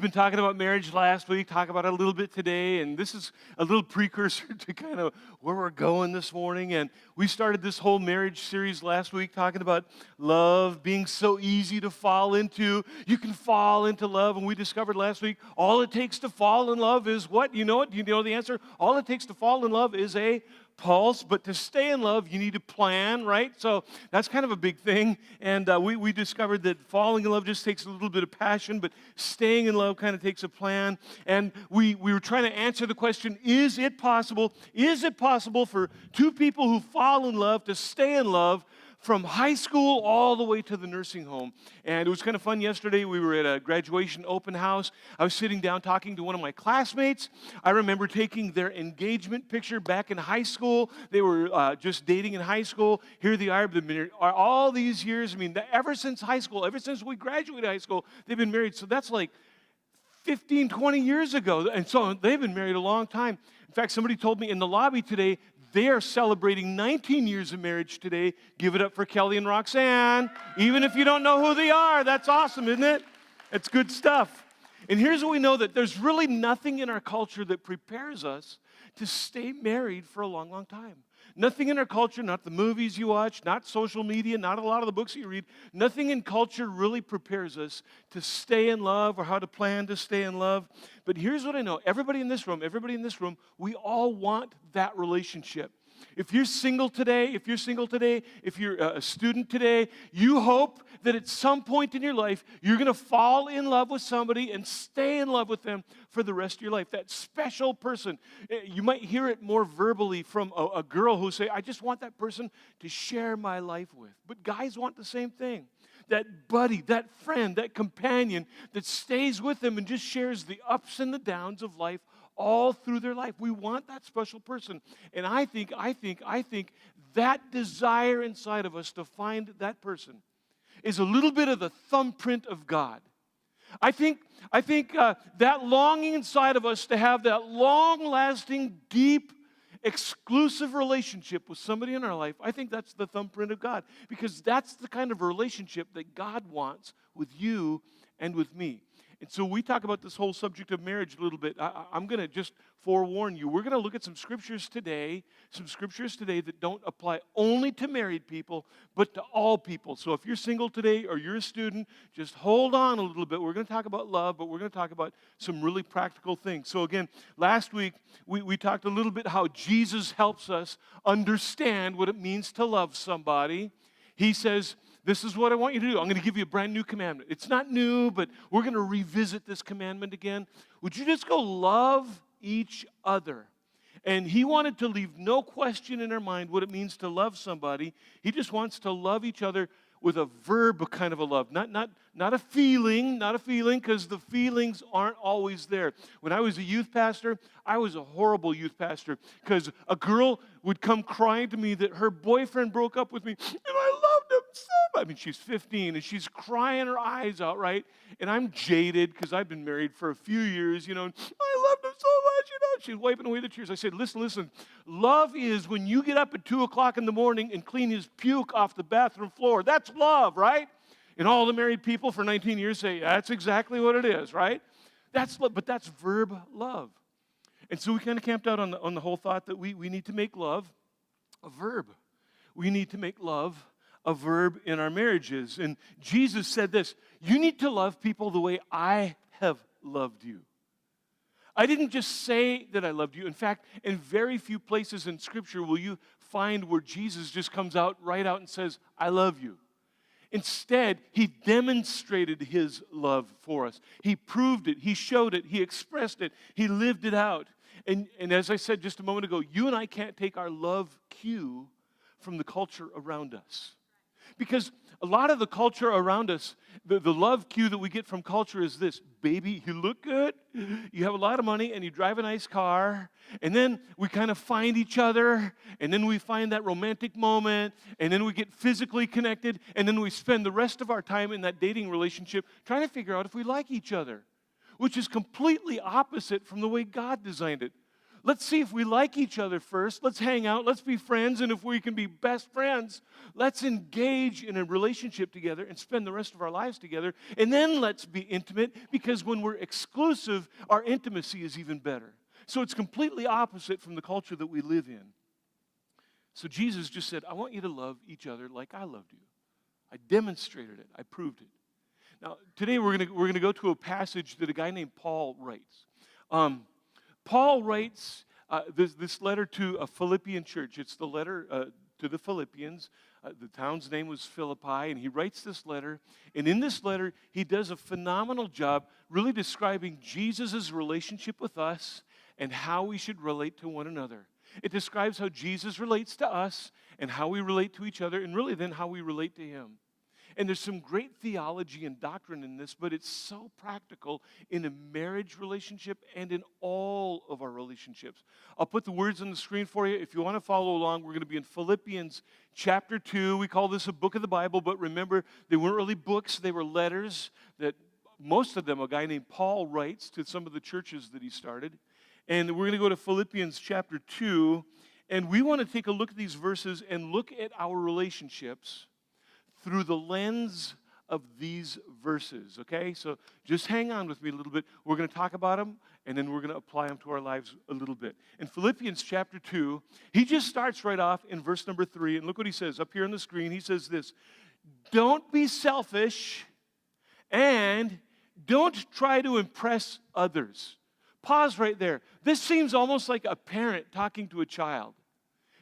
been talking about marriage last week, talk about it a little bit today, and this is a little precursor to kind of where we're going this morning. And we started this whole marriage series last week talking about love being so easy to fall into. You can fall into love, and we discovered last week all it takes to fall in love is what? You know it? Do you know the answer? All it takes to fall in love is a pulse, but to stay in love, you need to plan, right? So that's kind of a big thing. And we discovered that falling in love just takes a little bit of passion, but staying in love kind of takes a plan. And we were trying to answer the question, is it possible for two people who fall in love to stay in love from high school all the way to the nursing home? And it was kind of fun yesterday. We were at a graduation open house. I was sitting down talking to one of my classmates. I remember taking their engagement picture back in high school. They were just dating in high school. Here they are, they've been married all these years. I mean, ever since high school, ever since we graduated high school, they've been married. So that's like 15, 20 years ago. And so they've been married a long time. In fact, somebody told me in the lobby today, they are celebrating 19 years of marriage today. Give it up for Kelly and Roxanne. Even if you don't know who they are, that's awesome, isn't it? It's good stuff. And here's what we know, that there's really nothing in our culture that prepares us to stay married for a long, long time. Nothing in our culture, not the movies you watch, not social media, not a lot of the books you read, nothing in culture really prepares us to stay in love or how to plan to stay in love. But here's what I know. Everybody in this room, we all want that relationship. If you're single today, if you're a student today, you hope that at some point in your life, you're going to fall in love with somebody and stay in love with them for the rest of your life. That special person. You might hear it more verbally from a girl who say, I just want that person to share my life with. But guys want the same thing. That buddy, that friend, that companion that stays with them and just shares the ups and the downs of life all through their life. We want that special person. And I think that desire inside of us to find that person is a little bit of the thumbprint of God. I think that longing inside of us to have that long-lasting, deep, exclusive relationship with somebody in our life, I think that's the thumbprint of God, because that's the kind of relationship that God wants with you and with me. And so we talk about this whole subject of marriage a little bit. I'm going to just forewarn you. We're going to look at some scriptures today that don't apply only to married people, but to all people. So if you're single today or you're a student, just hold on a little bit. We're going to talk about love, but we're going to talk about some really practical things. So again, last week we talked a little bit how Jesus helps us understand what it means to love somebody. He says, this is what I want you to do. I'm going to give you a brand new commandment. It's not new, but we're going to revisit this commandment again. Would you just go love each other? And he wanted to leave no question in our mind what it means to love somebody. He just wants to love each other with a verb kind of a love, not a feeling, because the feelings aren't always there. When I was a youth pastor, I was a horrible youth pastor, because a girl would come crying to me that her boyfriend broke up with me, and I loved him so much. I mean, she's 15, and she's crying her eyes out, right? And I'm jaded, because I've been married for a few years, and I loved him so much, She's wiping away the tears. I said, listen, love is when you get up at 2 o'clock in the morning and clean his puke off the bathroom floor. That's love, right? And all the married people for 19 years say, that's exactly what it is, right? That's love, but that's verb love. And so we kind of camped out on the whole thought that we need to make love a verb. We need to make love a verb in our marriages. And Jesus said this, you need to love people the way I have loved you. I didn't just say that I loved you. In fact, in very few places in Scripture will you find where Jesus just comes out right out and says, I love you. Instead, he demonstrated his love for us. He proved it. He showed it. He expressed it. He lived it out. And as I said just a moment ago, you and I can't take our love cue from the culture around us. Because a lot of the culture around us, the love cue that we get from culture is this, baby, you look good, you have a lot of money, and you drive a nice car, and then we kind of find each other, and then we find that romantic moment, and then we get physically connected, and then we spend the rest of our time in that dating relationship trying to figure out if we like each other, which is completely opposite from the way God designed it. let's see if we like each other first. Let's hang out. Let's be friends. And if we can be best friends, let's engage in a relationship together and spend the rest of our lives together. And then let's be intimate, because when we're exclusive, our intimacy is even better. So it's completely opposite from the culture that we live in. So Jesus just said, I want you to love each other like I loved you. I demonstrated it. I proved it. Now, today we're going to go to a passage that a guy named Paul writes. Paul writes this letter to a Philippian church. It's the letter to the Philippians. The town's name was Philippi, and he writes this letter. And in this letter, he does a phenomenal job really describing Jesus' relationship with us and how we should relate to one another. It describes how Jesus relates to us and how we relate to each other, and really then how we relate to him. And there's some great theology and doctrine in this, but it's so practical in a marriage relationship and in all of our relationships. I'll put the words on the screen for you. If you want to follow along, we're going to be in Philippians chapter 2. We call this a book of the Bible, but remember, they weren't really books. They were letters that most of them a guy named Paul writes to some of the churches that he started. And we're going to go to Philippians chapter 2, and we want to take a look at these verses and look at our relationships through the lens of these verses, okay? So just hang on with me a little bit. We're going to talk about them, and then we're going to apply them to our lives a little bit. In Philippians chapter 2, he just starts right off in verse number 3, and look what he says up here on the screen. He says this, don't be selfish, and don't try to impress others. Pause right there. This seems almost like a parent talking to a child,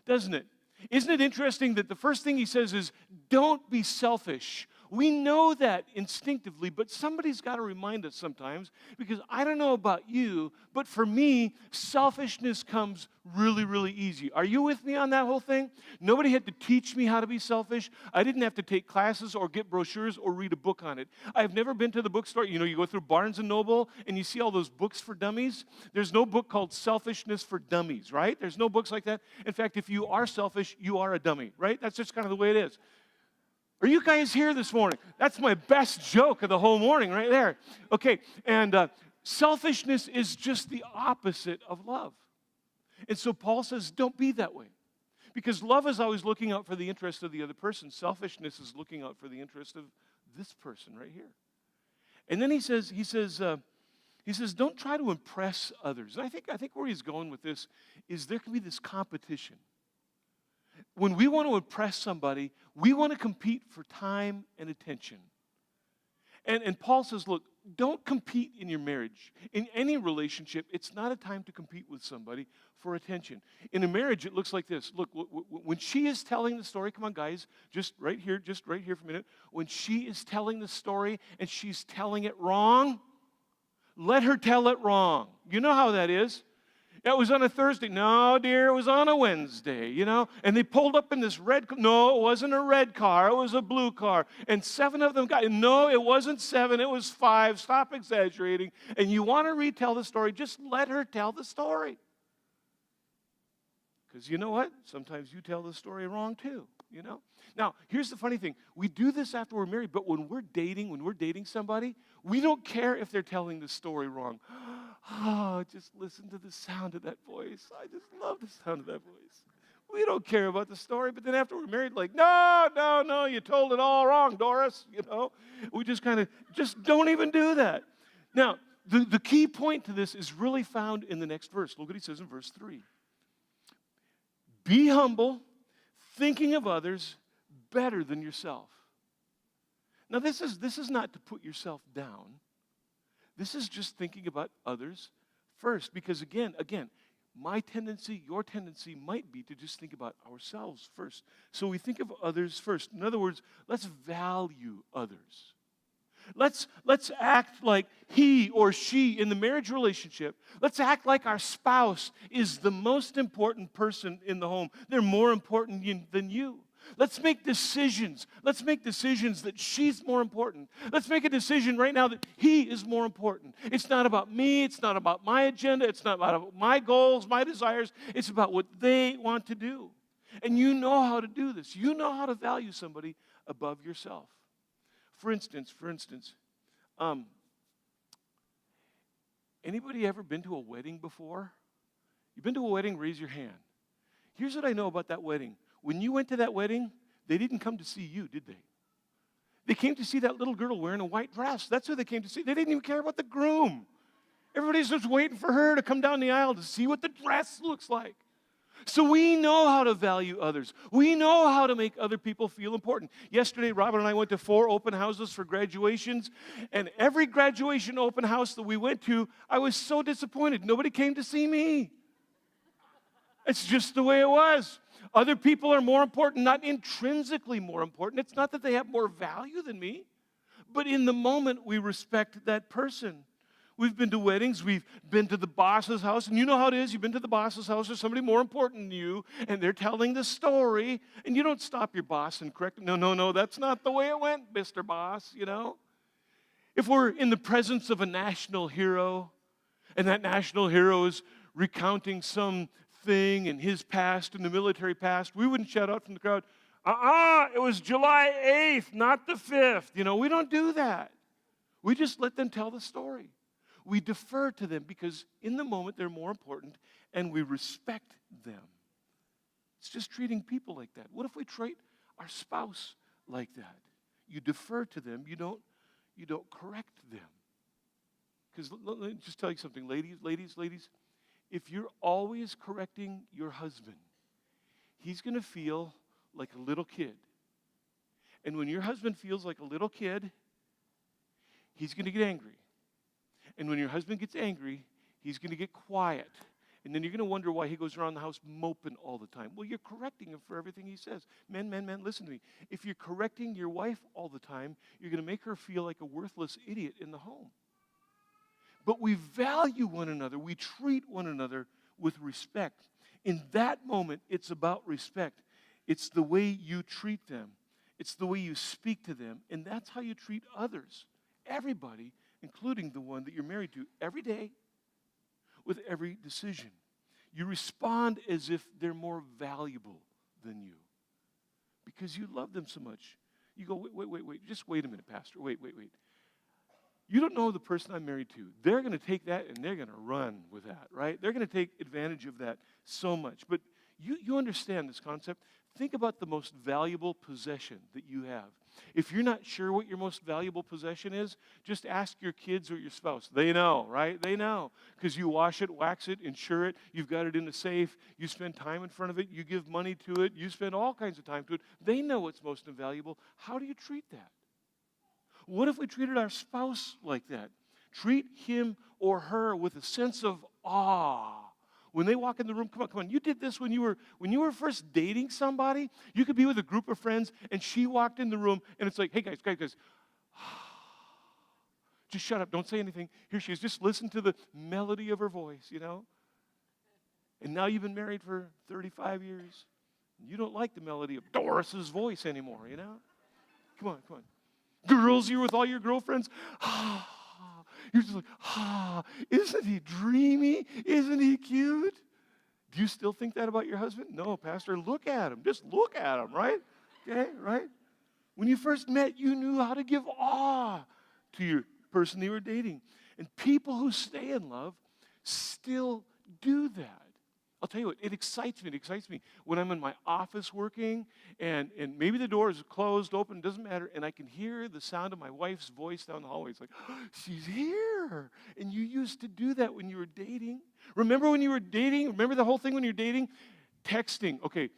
doesn't it? Isn't it interesting that the first thing he says is, don't be selfish. We know that instinctively, but somebody's got to remind us sometimes, because I don't know about you, but for me, selfishness comes really, really easy. Are you with me on that whole thing? Nobody had to teach me how to be selfish. I didn't have to take classes or get brochures or read a book on it. I've never been to the bookstore. You know, you go through Barnes & Noble and you see all those books for dummies. There's no book called Selfishness for Dummies, right? There's no books like that. In fact, if you are selfish, you are a dummy, right? That's just kind of the way it is. Are you guys here this morning? That's my best joke of the whole morning right there. Okay, and selfishness is just the opposite of love. And so Paul says, don't be that way. Because love is always looking out for the interest of the other person. Selfishness is looking out for the interest of this person right here. And then he says, don't try to impress others. And I think where he's going with this is there can be this competition. When we want to impress somebody, we want to compete for time and attention. And Paul says, look, don't compete in your marriage. In any relationship, it's not a time to compete with somebody for attention. In a marriage, it looks like this. Look, when she is telling the story, come on, guys, just right here for a minute. When she is telling the story and she's telling it wrong, let her tell it wrong. You know how that is. It was on a Thursday. No, dear, it was on a Wednesday, you know. And they pulled up in this red car. No, it wasn't a red car. It was a blue car. And 7 of them got, no, it wasn't 7. It was 5. Stop exaggerating. And you want to retell the story, just let her tell the story. Because you know what? Sometimes you tell the story wrong too, you know. Now, here's the funny thing. We do this after we're married, but when we're dating somebody, we don't care if they're telling the story wrong. Oh, just listen to the sound of that voice. I just love the sound of that voice. We don't care about the story, but then after we're married, like, no, you told it all wrong, Doris, you know. We just don't even do that. Now, the key point to this is really found in the next verse. Look what he says in verse 3. Be humble, thinking of others better than yourself. Now, this is not to put yourself down. This is just thinking about others first. Because again, my tendency, your tendency might be to just think about ourselves first. So we think of others first. In other words, let's value others. Let's act like he or she in the marriage relationship. Let's act like our spouse is the most important person in the home. They're more important than you. Let's make decisions. Let's make decisions that she's more important. Let's make a decision right now that he is more important. It's not about me. It's not about my agenda. It's not about my goals, my desires. It's about what they want to do. And you know how to do this. You know how to value somebody above yourself. For instance, anybody ever been to a wedding before? You've been to a wedding? Raise your hand. Here's what I know about that wedding. When you went to that wedding, they didn't come to see you, did they? They came to see that little girl wearing a white dress. That's who they came to see. They didn't even care about the groom. Everybody's just waiting for her to come down the aisle to see what the dress looks like. So we know how to value others. We know how to make other people feel important. Yesterday, Robin and I went to 4 open houses for graduations, and every graduation open house that we went to, I was so disappointed. Nobody came to see me. It's just the way it was. Other people are more important, not intrinsically more important. It's not that they have more value than me, but in the moment, we respect that person. We've been to weddings, we've been to the boss's house, and you know how it is. You've been to the boss's house, there's somebody more important than you, and they're telling the story, and you don't stop your boss and correct them. No, that's not the way it went, Mr. Boss, you know. If we're in the presence of a national hero, and that national hero is recounting some thing in his past, in the military past, we wouldn't shout out from the crowd, it was July 8th, not the 5th. You know, we don't do that. We just let them tell the story. We defer to them because in the moment they're more important and we respect them. It's just treating people like that. What if we treat our spouse like that? You defer to them, you don't correct them. Because let me just tell you something, ladies, if you're always correcting your husband, he's going to feel like a little kid. And when your husband feels like a little kid, he's going to get angry. And when your husband gets angry, he's going to get quiet. And then you're going to wonder why he goes around the house moping all the time. Well, you're correcting him for everything he says. Men, listen to me. If you're correcting your wife all the time, you're going to make her feel like a worthless idiot in the home. But we value one another. We treat one another with respect. In that moment, it's about respect. It's the way you treat them. It's the way you speak to them. And that's how you treat others. Everybody, including the one that you're married to, every day, with every decision. You respond as if they're more valuable than you because you love them so much. You go, wait, just wait a minute, Pastor. Wait. You don't know the person I'm married to. They're going to take that and they're going to run with that, right? They're going to take advantage of that so much. But you understand this concept. Think about the most valuable possession that you have. If you're not sure what your most valuable possession is, just ask your kids or your spouse. They know, right? They know. Because you wash it, wax it, insure it. You've got it in a safe. You spend time in front of it. You give money to it. You spend all kinds of time to it. They know what's most invaluable. How do you treat that? What if we treated our spouse like that? Treat him or her with a sense of awe. When they walk in the room, come on. You did this when you were first dating somebody. You could be with a group of friends, and she walked in the room, and it's like, hey, guys, just shut up. Don't say anything. Here she is. Just listen to the melody of her voice, you know. And now you've been married for 35 years. You don't like the melody of Doris's voice anymore, you know. Come on. Girls, you're with all your girlfriends. You're just like, isn't he dreamy? Isn't he cute? Do you still think that about your husband? No, Pastor, look at him. Just look at him, right? Okay, right? When you first met, you knew how to give awe to your person you were dating. And people who stay in love still do that. I'll tell you what, it excites me. It excites me when I'm in my office working and maybe the door is closed, open, doesn't matter, and I can hear the sound of my wife's voice down the hallway. It's like, she's here. And you used to do that when you were dating. Remember when you were dating? Remember the whole thing when you're dating? Texting. Okay,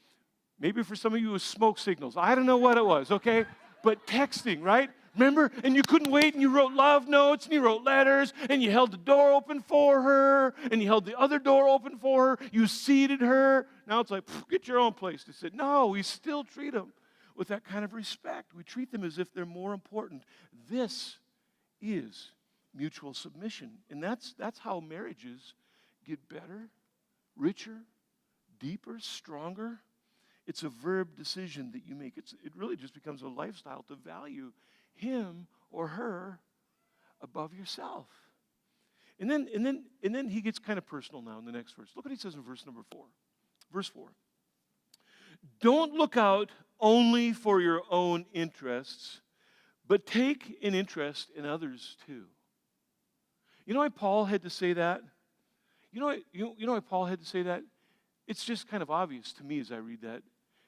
maybe for some of you it was smoke signals. I don't know what it was, okay? But texting, right? Remember? And you couldn't wait, and you wrote love notes, and you wrote letters, and you held the door open for her, and you held the other door open for her. You seated her. Now it's like, get your own place to sit. No, we still treat them with that kind of respect. We treat them as if they're more important. This is mutual submission. And that's how marriages get better, richer, deeper, stronger. It's a verb decision that you make. It really just becomes a lifestyle to value him or her above yourself. And then he gets kind of personal now in the next verse. Look what he says in verse number 4. Verse 4. Don't look out only for your own interests, but take an interest in others too. You know why Paul had to say that? You know why Paul had to say that? It's just kind of obvious to me as I read that.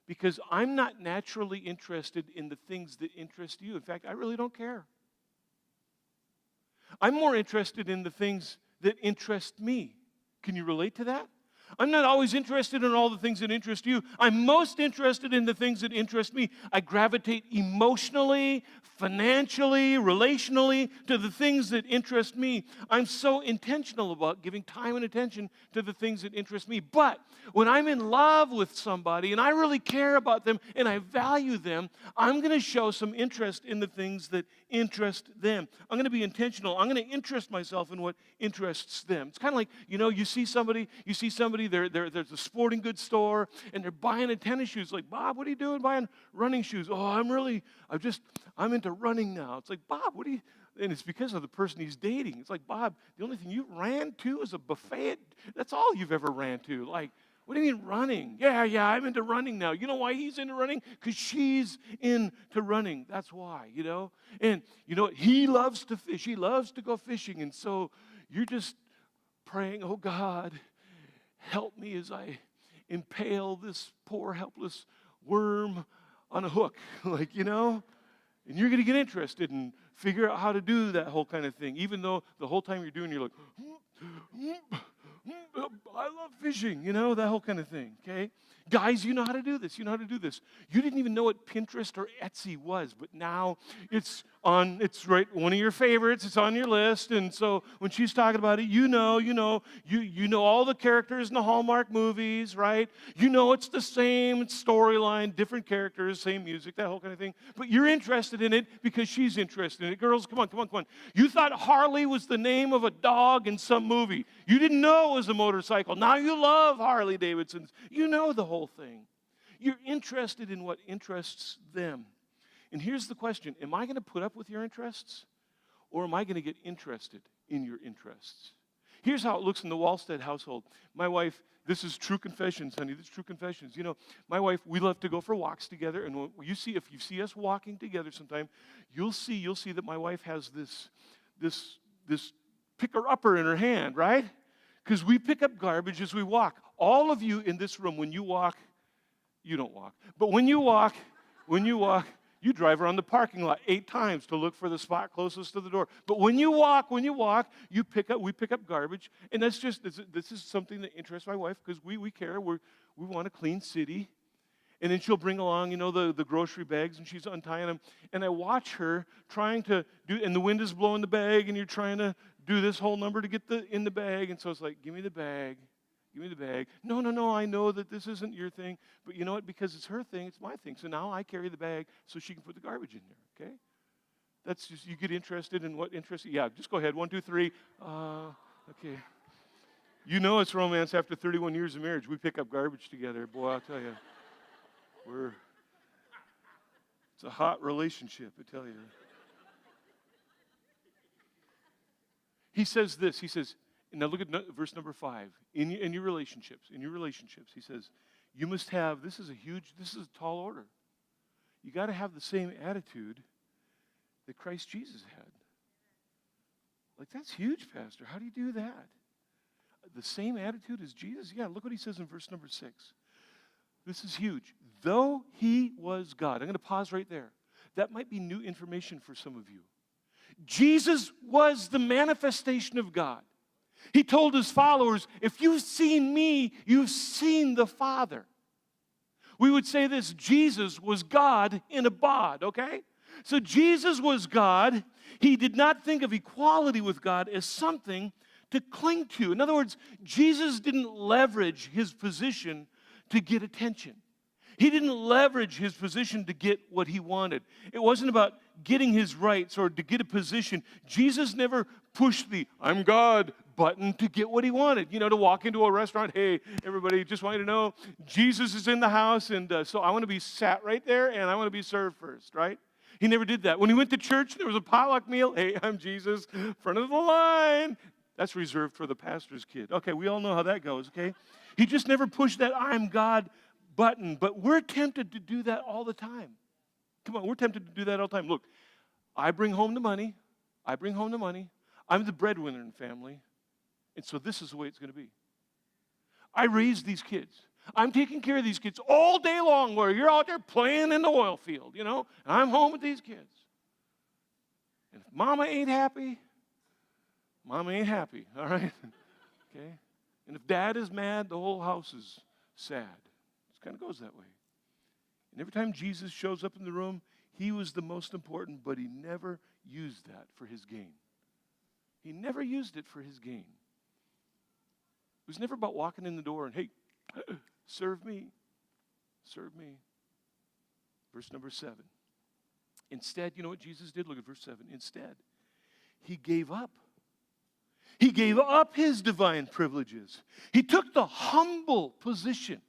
Because I'm not naturally interested in the things that interest you. In fact, I really don't care. I'm more interested in the things that interest me. Can you relate to that? I'm not always interested in all the things that interest you. I'm most interested in the things that interest me. I gravitate emotionally, financially, relationally to the things that interest me. I'm so intentional about giving time and attention to the things that interest me. But when I'm in love with somebody and I really care about them and I value them, I'm going to show some interest in the things that interest them. I'm going to be intentional. I'm going to interest myself in what interests them. It's kind of like, you see somebody, there's a sporting goods store, and they're buying tennis shoes. Like, Bob, what are you doing buying running shoes? Oh, I'm into running now. It's like, Bob, what are you? And it's because of the person he's dating. It's like, Bob, the only thing you ran to is a buffet. That's all you've ever ran to. Like, what do you mean running? Yeah, I'm into running now. You know why he's into running? Because she's into running. That's why, And you know what? He loves to fish. He loves to go fishing. And so you're just praying, oh, God, help me as I impale this poor, helpless worm on a hook. And you're going to get interested and figure out how to do that whole kind of thing, even though the whole time you're like, I love fishing, that whole kind of thing, okay? Guys, you know how to do this. You didn't even know what Pinterest or Etsy was, but now it's right, one of your favorites. It's on your list, and so when she's talking about it, you know all the characters in the Hallmark movies, right? It's the same storyline, different characters, same music, that whole kind of thing, but you're interested in it because she's interested in it. Girls, come on. You thought Harley was the name of a dog in some movie. You didn't know it was a motorcycle. Now you love Harley Davidsons. You know the whole thing. You're interested in what interests them. And here's the question. Am I going to put up with your interests, or am I going to get interested in your interests? Here's how it looks in the Wallstead household. My wife, this is true confessions, honey. This is true confessions. My wife, we love to go for walks together, and if you see us walking together sometime, you'll see that my wife has this picker-upper in her hand, right? Because we pick up garbage as we walk. All of you in this room, when you walk, you don't walk. But when you walk, you drive around the parking lot 8 times to look for the spot closest to the door. But when you walk, we pick up garbage. And this is something that interests my wife because we care. We want a clean city. And then she'll bring along, the grocery bags, and she's untying them. And I watch her trying to do, and the wind is blowing the bag, and you're trying to do this whole number to get in the bag. And so it's like, give me the bag. No, I know that this isn't your thing. But you know what? Because it's her thing, it's my thing. So now I carry the bag so she can put the garbage in there, okay? That's just, you get interested in what interests you. Yeah, just go ahead. 1, 2, 3. Okay. It's romance after 31 years of marriage. We pick up garbage together. Boy, I'll tell you. It's a hot relationship, I tell you. He says this. He says, now look at verse number 5. In your relationships, he says, you must have, this is a tall order. You got to have the same attitude that Christ Jesus had. Like, that's huge, Pastor. How do you do that? The same attitude as Jesus? Yeah, look what he says in verse number 6. This is huge. Though he was God. I'm going to pause right there. That might be new information for some of you. Jesus was the manifestation of God. He told his followers, if you've seen me, you've seen the Father. We would say this, Jesus was God in a bod, okay? So Jesus was God. He did not think of equality with God as something to cling to. In other words, Jesus didn't leverage his position to get attention. He didn't leverage his position to get what he wanted. It wasn't about getting his rights or to get a position. Jesus never pushed the I'm God button to get what he wanted. To walk into a restaurant, hey, everybody, just want you to know, Jesus is in the house, and so I want to be sat right there, and I want to be served first, right? He never did that. When he went to church, there was a potluck meal. Hey, I'm Jesus, front of the line. That's reserved for the pastor's kid. Okay, we all know how that goes, okay? He just never pushed that I'm God button, but we're tempted to do that all the time. Come on, we're tempted to do that all the time. Look, I bring home the money. I'm the breadwinner in the family. And so this is the way it's going to be. I raised these kids. I'm taking care of these kids all day long where you're out there playing in the oil field, and I'm home with these kids. And if mama ain't happy, mama ain't happy, all right? Okay? And if dad is mad, the whole house is sad. It kind of goes that way. And every time Jesus shows up in the room, he was the most important, but he never used that for his gain. He never used it for his gain. It was never about walking in the door and, hey, serve me. Serve me. Verse number 7. Instead, you know what Jesus did? Look at verse 7. Instead, he gave up. He gave up his divine privileges. He took the humble position,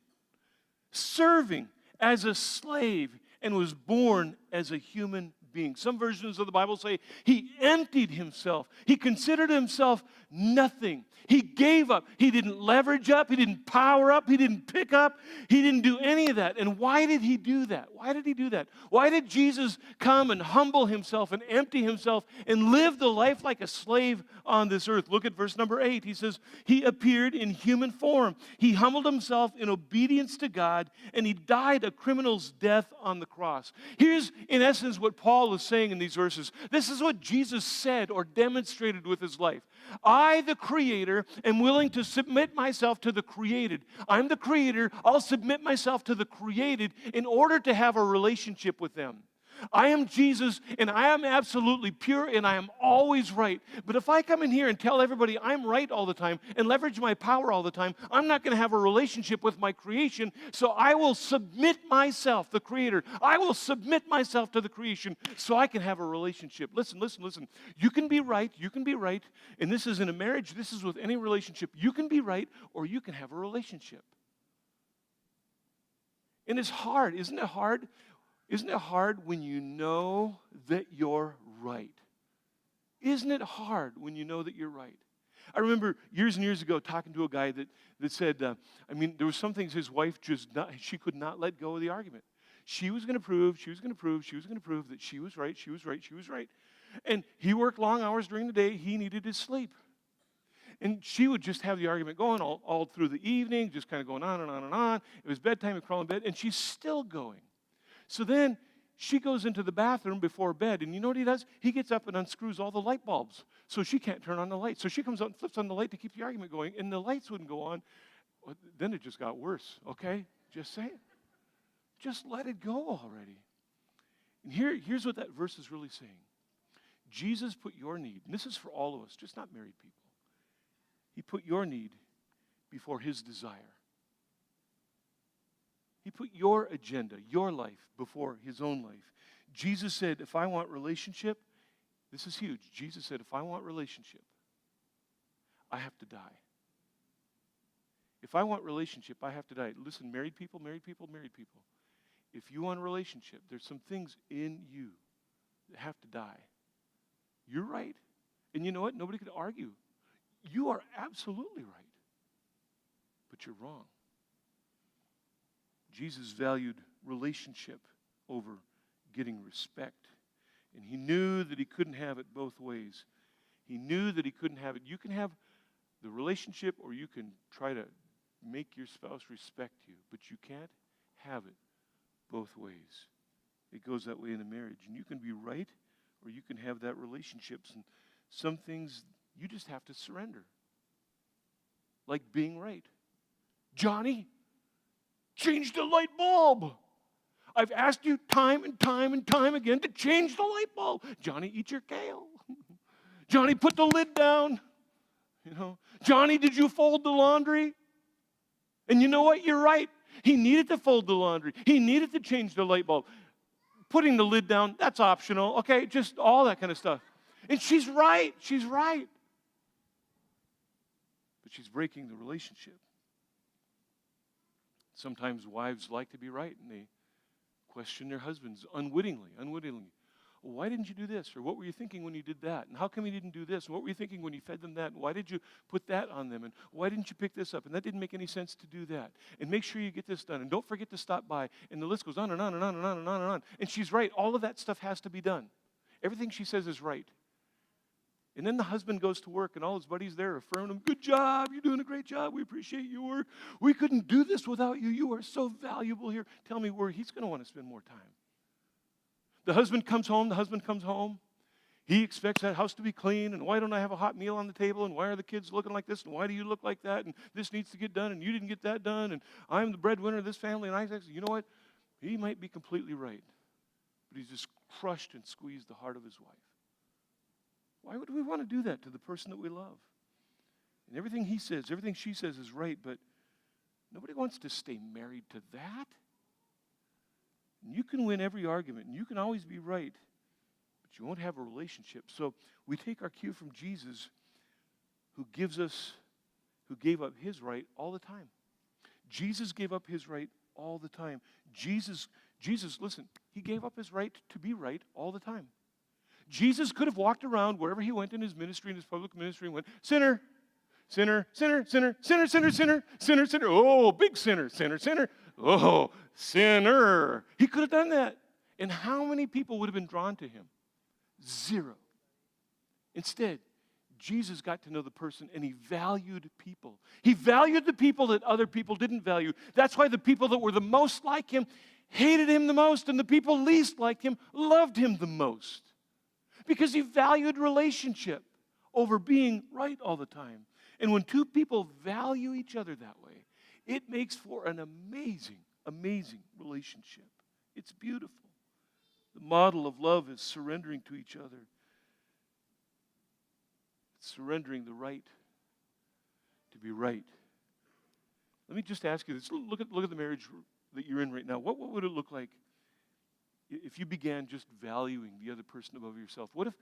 serving as a slave, and was born as a human being. Some versions of the Bible say he emptied himself. He considered himself nothing. He gave up. He didn't leverage up. He didn't power up. He didn't pick up. He didn't do any of that. And why did he do that? Why did he do that? Why did Jesus come and humble himself and empty himself and live the life like a slave on this earth? Look at verse number 8. He says, he appeared in human form. He humbled himself in obedience to God, and he died a criminal's death on the cross. Here's, in essence, what Paul is saying in these verses. This is what Jesus said or demonstrated with his life. I, the Creator, am willing to submit myself to the created. I'm the Creator. I'll submit myself to the created in order to have a relationship with them. I am Jesus, and I am absolutely pure, and I am always right. But if I come in here and tell everybody I'm right all the time and leverage my power all the time, I'm not going to have a relationship with my creation, so I will submit myself, the Creator. I will submit myself to the creation so I can have a relationship. Listen. You can be right, and this is in a marriage, this is with any relationship. You can be right, or you can have a relationship. And it's hard, isn't it hard? Isn't it hard when you know that you're right? Isn't it hard when you know that you're right? I remember years and years ago talking to a guy that said, there were some things his wife she could not let go of the argument. She was going to prove that she was right. And he worked long hours during the day. He needed his sleep. And she would just have the argument going all through the evening, just kind of going on and on and on. It was bedtime, he'd crawl in bed, and she's still going. So then she goes into the bathroom before bed, and you know what he does? He gets up and unscrews all the light bulbs, so she can't turn on the light. So she comes out and flips on the light to keep the argument going, and the lights wouldn't go on. Well, then it just got worse, okay? Just say it. Just let it go already. And here's what that verse is really saying. Jesus put your need, and this is for all of us, just not married people. He put your need before his desire. He put your agenda, your life, before his own life. Jesus said, if I want relationship, this is huge. Jesus said, if I want relationship, I have to die. If I want relationship, I have to die. Listen, married people. If you want a relationship, there's some things in you that have to die. You're right. And you know what? Nobody could argue. You are absolutely right. But you're wrong. Jesus valued relationship over getting respect. And he knew that he couldn't have it both ways. He knew that he couldn't have it. You can have the relationship, or you can try to make your spouse respect you, but you can't have it both ways. It goes that way in a marriage. And you can be right, or you can have that relationships. And some things you just have to surrender. Like being right. Johnny, change the light bulb. I've asked you time and time and time again to change the light bulb. Johnny, eat your kale. Johnny, put the lid down. Johnny, did you fold the laundry? And you know what? You're right. He needed to fold the laundry. He needed to change the light bulb. Putting the lid down, that's optional. Okay, just all that kind of stuff. And she's right. She's right. But she's breaking the relationship. Sometimes wives like to be right, and they question their husbands unwittingly. Well, why didn't you do this? Or what were you thinking when you did that? And how come you didn't do this? And what were you thinking when you fed them that? And why did you put that on them? And why didn't you pick this up? And that didn't make any sense to do that. And make sure you get this done. And don't forget to stop by. And the list goes on and on and on and on and on and on. And she's right. All of that stuff has to be done. Everything she says is right. And then the husband goes to work, and all his buddies there affirm him, good job, you're doing a great job, we appreciate your work. We couldn't do this without you. You are so valuable here. Tell me where he's going to want to spend more time. The husband comes home. He expects that house to be clean, and why don't I have a hot meal on the table, and why are the kids looking like this, and why do you look like that, and this needs to get done, and you didn't get that done, and I'm the breadwinner of this family, and I say, you know what? He might be completely right, but he's just crushed and squeezed the heart of his wife. Why would we want to do that to the person that we love? And everything he says, everything she says is right, but nobody wants to stay married to that. And you can win every argument, and you can always be right, but you won't have a relationship. So we take our cue from Jesus, who gave up his right all the time. Jesus gave up his right all the time. Jesus, listen, he gave up his right to be right all the time. Jesus could have walked around wherever he went in his ministry, in his public ministry, and went, sinner, sinner, sinner, sinner, sinner, sinner, sinner, sinner, sinner, oh, big sinner, sinner, sinner, oh, sinner. He could have done that. And how many people would have been drawn to him? 0. Instead, Jesus got to know the person, and he valued people. He valued the people that other people didn't value. That's why the people that were the most like him hated him the most, and the people least like him loved him the most. Because he valued relationship over being right all the time. And when two people value each other that way, it makes for an amazing, amazing relationship. It's beautiful. The model of love is surrendering to each other. It's surrendering the right to be right. Let me just ask you this. Look at the marriage that you're in right now. What would it look like if you began just valuing the other person above yourself? What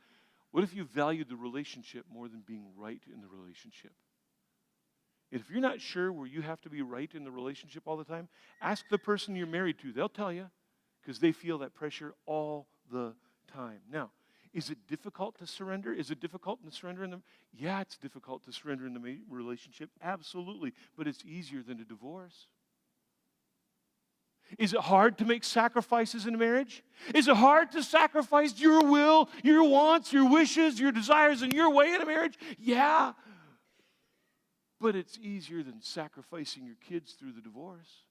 if you valued the relationship more than being right in the relationship? If you're not sure where you have to be right in the relationship all the time, ask the person you're married to. They'll tell you, because they feel that pressure all the time. Now, is it difficult to surrender? Is it difficult to surrender in the? Yeah, it's difficult to surrender in the relationship. Absolutely, but it's easier than a divorce. Is it hard to make sacrifices in a marriage? Is it hard to sacrifice your will, your wants, your wishes, your desires, and your way in a marriage? Yeah. But it's easier than sacrificing your kids through the divorce.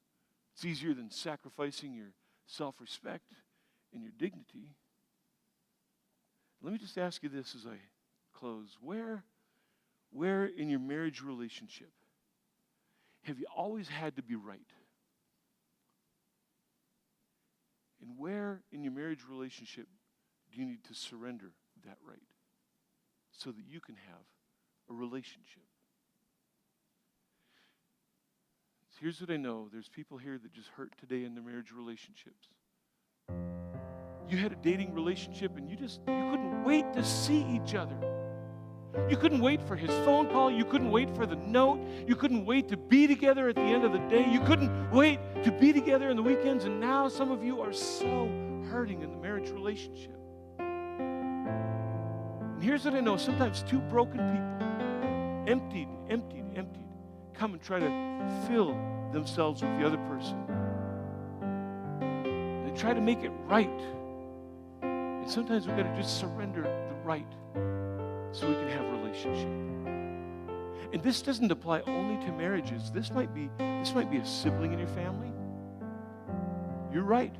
It's easier than sacrificing your self-respect and your dignity. Let me just ask you this as I close. Where in your marriage relationship have you always had to be right? And where in your marriage relationship do you need to surrender that right so that you can have a relationship? So here's what I know. There's people here that just hurt today in their marriage relationships. You had a dating relationship and you couldn't wait to see each other. You couldn't wait for his phone call. You couldn't wait for the note. You couldn't wait to be together at the end of the day. You couldn't wait to be together on the weekends. And now some of you are so hurting in the marriage relationship. And here's what I know. Sometimes two broken people, emptied, come and try to fill themselves with the other person. They try to make it right. And sometimes we've got to just surrender the right so we can have a relationship. And this doesn't apply only to marriages. This might be a sibling in your family. You're right.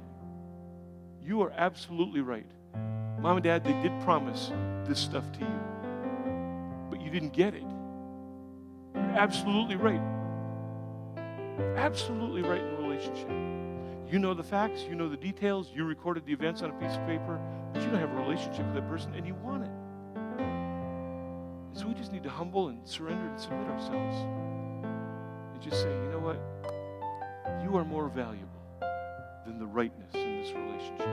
You are absolutely right. Mom and Dad, they did promise this stuff to you, but you didn't get it. You're absolutely right. Absolutely right in the relationship. You know the facts, you know the details, you recorded the events on a piece of paper, but you don't have a relationship with that person and you want it. And so we just need to humble and surrender and submit ourselves. And just say, you know what? You are more valuable than the rightness in this relationship.